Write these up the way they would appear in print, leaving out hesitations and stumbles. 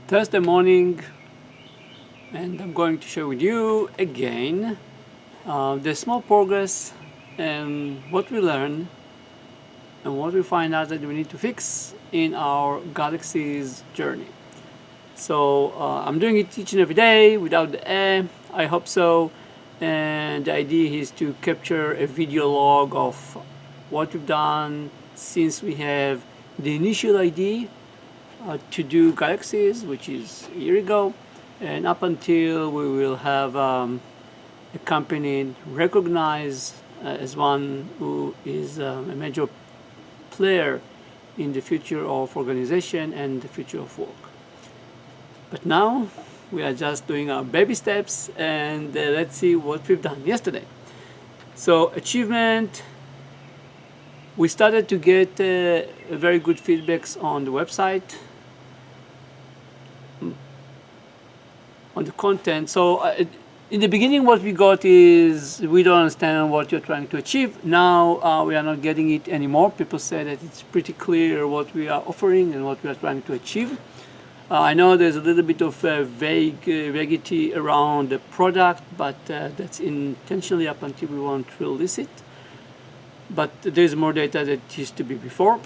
Thursday morning, and I'm going to share with you again the small progress and what we learn and what we find out that we need to fix in our Galaxies journey. So I'm doing it each and every day without the I hope so. And the idea is to capture a video log of what we've done since we have the initial idea to do Galaxies, which is a year ago, and up until we will have a company recognized as one who is a major player in the future of organization and the future of work. But now we are just doing our baby steps, and let's see what we've done yesterday. So achievement, we started to get very good feedbacks on the website, on the content. So in the beginning what we got is we don't understand what you're trying to achieve. Now we are not getting it anymore. People say that it's pretty clear what we are offering and what we are trying to achieve. I know there's a little bit of vaguity around the product, but that's intentionally up until we want to release it. But there's more data that used to be before.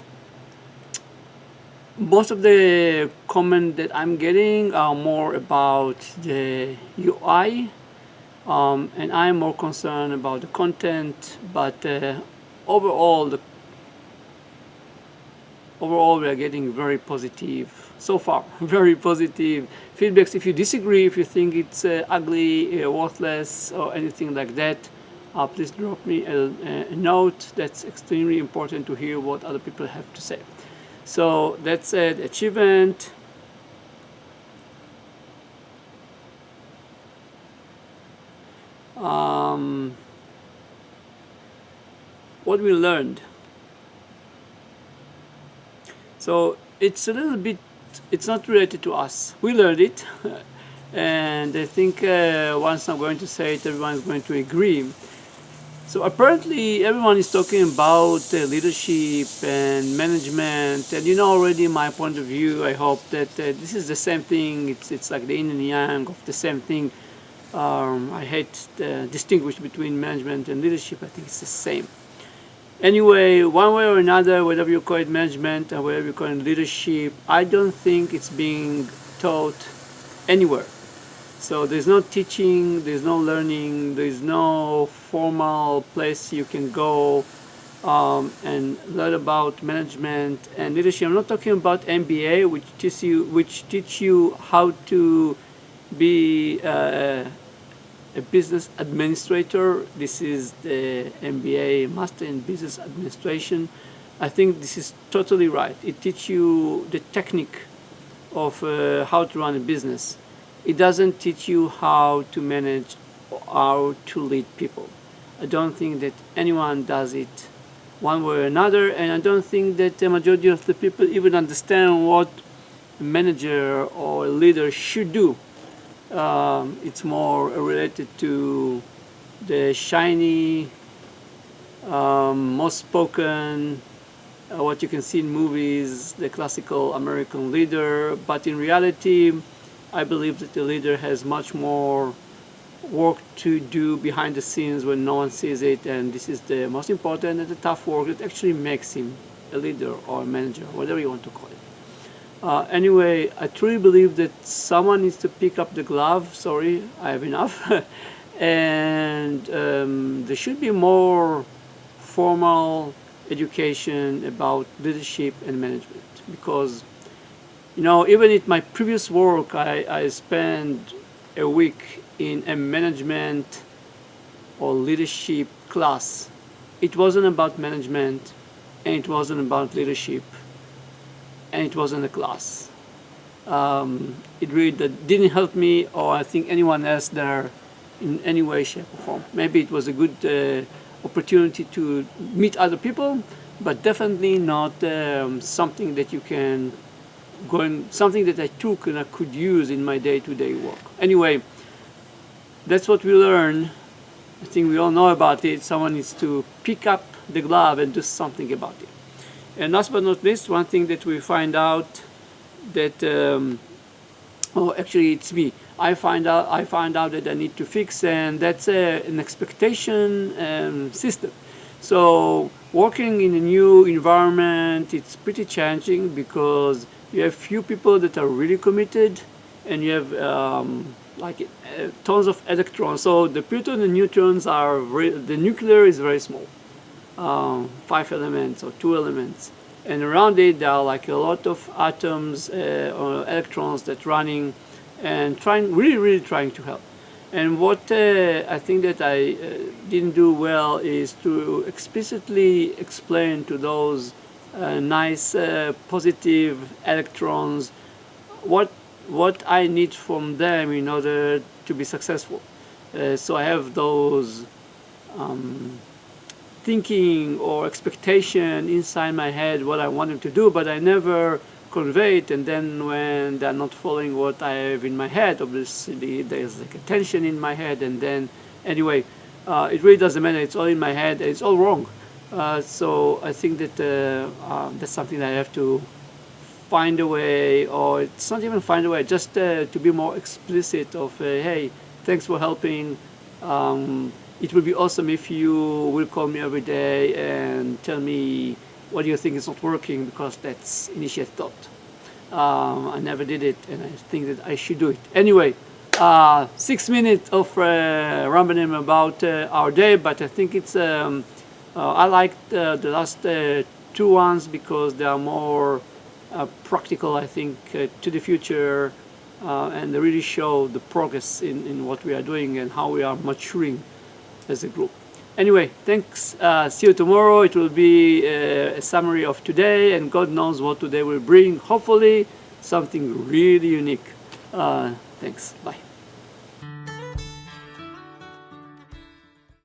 Most of the comments that I'm getting are more about the UI, and I'm more concerned about the content. But overall we are getting very positive so far. Very positive feedbacks. If you disagree, if you think it's ugly, worthless, or anything like that, please drop me a note. That's extremely important to hear what other people have to say. So that's it. Achievement. What we learned. So it's a little bit, it's not related to us. We learned it. And I think once I'm going to say it, everyone is going to agree. So apparently everyone is talking about leadership and management, and you know already my point of view. I hope that this is the same thing. It's like the yin and yang of the same thing. I hate to distinguish between management and leadership. I think it's the same. Anyway, one way or another, whatever you call it management or whatever you call it leadership, I don't think it's being taught anywhere. So there's no teaching, there's no learning, there's no formal place you can go and learn about management and leadership. I'm not talking about MBA, which teach you how to be a business administrator. This is the MBA, Master in Business Administration. I think this is totally right. It teaches you the technique of how to run a business. It doesn't teach you how to manage or how to lead people. I don't think that anyone does it one way or another, and I don't think that the majority of the people even understand what a manager or a leader should do. It's more related to the shiny, most spoken, what you can see in movies, the classical American leader, but in reality, I believe that the leader has much more work to do behind the scenes when no one sees it, and this is the most important and the tough work that actually makes him a leader or a manager, whatever you want to call it. Anyway, I truly believe that someone needs to pick up the glove. Sorry, I have enough. And there should be more formal education about leadership and management, because you know, even in my previous work, I spent a week in a management or leadership class. It wasn't about management, and it wasn't about leadership, and it wasn't a class. It really didn't help me, or I think anyone else there in any way, shape, or form. Maybe it was a good opportunity to meet other people, but definitely not something that you can something that I took and I could use in my day-to-day work. Anyway, that's what we learn. I think we all know about it. Someone needs to pick up the glove and do something about it. And last but not least, one thing that we find out that Oh, actually, it's me. I find out that I need to fix, and that's an expectation system. So working in a new environment, it's pretty challenging because you have few people that are really committed, and you have tons of electrons. So the proton and neutrons are the nuclear is very small, 5 elements or 2 elements, and around it there are like a lot of atoms or electrons that running and really trying to help. And what I think that I didn't do well is to explicitly explain to those nice positive electrons what I need from them in order to be successful. So I have those thinking or expectation inside my head what I want them to do, but I never convey it. And then when they're not following what I have in my head, obviously there's like a tension in my head. And then anyway, it really doesn't matter. It's all in my head. It's all wrong. So I think that that's something that I have to find a way, or it's not even find a way, just to be more explicit of, hey, thanks for helping. It would be awesome if you will call me every day and tell me what you think is not working, because that's initiate thought. I never did it, and I think that I should do it. Anyway, 6 minutes of rambling about our day, but I think it's, I like the last two ones because they are more practical, I think, to the future, and they really show the progress in what we are doing and how we are maturing as a group. Anyway, thanks. See you tomorrow. It will be a summary of today, and God knows what today will bring. Hopefully, something really unique. Thanks. Bye.